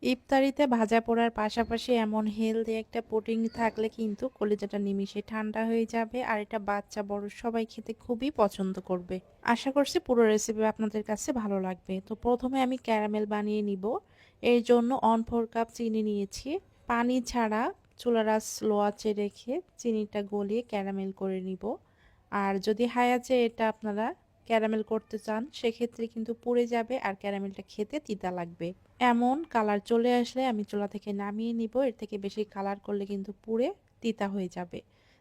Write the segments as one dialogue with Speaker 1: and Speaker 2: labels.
Speaker 1: ইফতারিতে ভাজা পোড়ার পাশাপাশি এমন হেলদি একটা পুডিং থাকলে কিন্তু কলিজাটা নিমিষে ঠান্ডা হয়ে যাবে, আর এটা বাচ্চা বড় সবাই খেতে খুবই পছন্দ করবে। আশা করছি পুরো রেসিপি আপনাদের কাছে ভালো লাগবে। তো প্রথমে আমি ক্যারামেল বানিয়ে নিব। এর জন্য 1/4 কাপ চিনি নিয়েছি। পানি ছাড়া চুলার আঁচ লো আঁচে রেখে চিনিটা গলিয়ে ক্যারামেল করে নিব। আর যদি হাই আঁচে এটা আপনারা ক্যারামেল করতে চান সেক্ষেত্রে কিন্তু পুড়ে যাবে আর ক্যারামেলটা খেতে তিতা লাগবে। এমন কালার চলে আসলে আমি চুলা থেকে নামিয়ে নিব। এর থেকে বেশি কালার করলে কিন্তু পুড়ে তিতা হয়ে যাবে।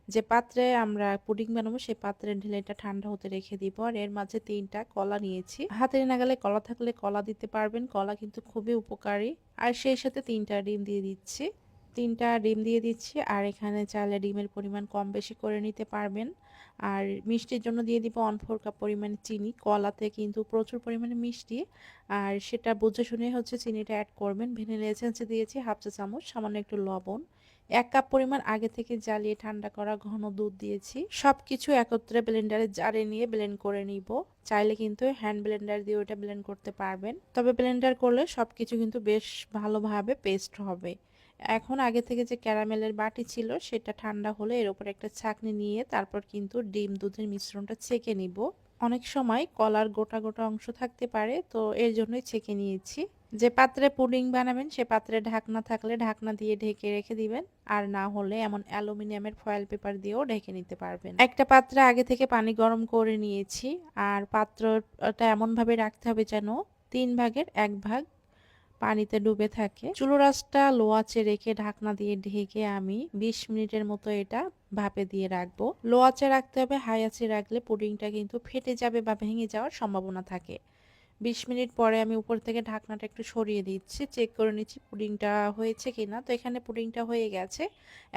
Speaker 1: যে পাত্রে আমরা পুডিং বানাবো সেই পাত্রে ঢেলে এটা ঠান্ডা হতে রেখে দিব। আর এর মাঝে 3টা কলা নিয়েছি। হাতের নাগালে কলা থাকলে কলা দিতে পারবেন, কলা কিন্তু খুবই উপকারী। আর সেই সাথে 3টা ডিম দিয়ে দিচ্ছি। 3টা ডিম দিয়ে দিচ্ছি। আর এখানে চাইলে ডিমের পরিমাণ কম বেশি করে নিতে পারবেন। আর মিষ্টির জন্য দিয়ে দিব 1/4 কাপ পরিমাণ চিনি। কলাতে কিন্তু প্রচুর পরিমাণে মিষ্টি, আর সেটা বুঝে শুনে হচ্ছে চিনিটা অ্যাড করবেন। ভ্যানিলা এসেন্স দিয়েছি 1/2 চা চামচ, সামান্য একটু লবণ। 1 কাপ পরিমাণ আগে থেকে জ্বালিয়ে ঠান্ডা করা ঘন দুধ দিয়েছি। সবকিছু একত্রে ব্লেন্ডারে জারে নিয়ে ব্লেন্ড করে নিব। চাইলে কিন্তু হ্যান্ড ব্লেন্ডার দিয়ে ওটা ব্লেন্ড করতে পারবেন, তবে ব্লেন্ডার করলে সবকিছু কিন্তু বেশ ভালোভাবে পেস্ট হবে। এখন আগে থেকে যে ক্যারামেলের বাটি ছিল সেটা ঠান্ডা হলে এর উপর একটা ছাঁকনি নিয়ে তারপর কিন্তু ডিম দুধের মিশ্রণটা ছেঁকে নিব। অনেক সময় কলার গোটা গোটা অংশ থাকতে পারে, তো এর জন্যই ছেঁকে নিয়েছি। যে পাত্রে পুডিং বানাবেন সে পাত্রে ঢাকনা থাকলে ঢাকনা দিয়ে ঢেকে রেখে দিবেন, আর না হলে এমন অ্যালুমিনিয়ামের ফয়েল পেপার দিয়েও ঢেকে নিতে পারবেন। একটা পাত্রে আগে থেকে পানি গরম করে নিয়েছি, আর পাত্রটা এমনভাবে রাখতে হবে যেন 1/3 ভাগ পানিতে ডুবে থাকে। চুলোর আঁচটা লো আঁচে রেখে ঢাকনা দিয়ে ঢেকে আমি 20 মিনিটের মতো এটা ভাপে দিয়ে রাখবো। লো আঁচে রাখতে হবে, হাই আঁচে রাখলে পুডিংটা কিন্তু ফেটে যাবে বা ভেঙে যাওয়ার সম্ভাবনা থাকে। 20 মিনিট পরে আমি উপর থেকে ঢাকনাটা একটু সরিয়ে দিচ্ছি, চেক করে নিচ্ছি পুডিংটা হয়েছে কিনা। তো এখানে পুডিংটা হয়ে গেছে।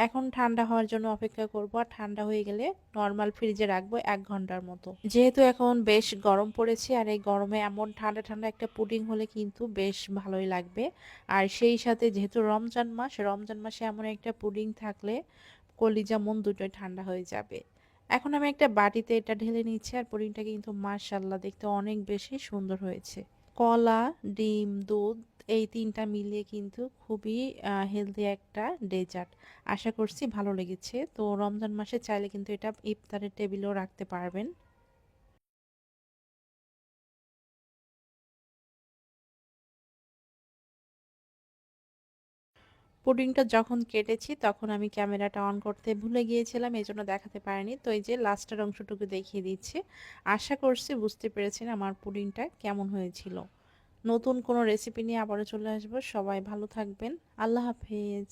Speaker 1: এখন ঠান্ডা হওয়ার জন্য অপেক্ষা করব, আর ঠান্ডা হয়ে গেলে নর্মাল ফ্রিজে রাখবো 1 ঘন্টার মতো। যেহেতু এখন বেশ গরম পড়েছে, আর এই গরমে এমন ঠান্ডা ঠান্ডা একটা পুডিং হলে কিন্তু বেশ ভালোই লাগবে। আর সেই সাথে যেহেতু রমজান মাস, রমজান মাসে এমন একটা পুডিং থাকলে কলিজা মন দুটোই ঠান্ডা হয়ে যাবে। এখন আমি একটা বাটিতে এটা ঢেলে নিচ্ছি, আর পুডিংটা কিন্তু মাশাআল্লাহ দেখতে অনেক বেশি সুন্দর হয়েছে। কলা, ডিম, দুধ এই 3টা মিলিয়ে কিন্তু খুবই হেলদি একটা ডেজার্ট। আশা করছি ভালো লেগেছে। তো রমজান মাসে চাইলে কিন্তু এটা ইফতারের টেবিলেও রাখতে পারবেন। পুডিংটা যখন কেটেছি তখন আমি ক্যামেরাটা অন করতে ভুলে গিয়েছিলাম, এই জন্য দেখাতে পারিনি। তো এই যে লাস্টের অংশটুকু দেখিয়ে দিচ্ছি। আশা করছি বুঝতে পেরেছেন আমার পুডিংটা কেমন হয়েছিল। নতুন কোনো রেসিপি নিয়ে আবারও চলে আসবো। সবাই ভালো থাকবেন। আল্লাহ হাফেজ।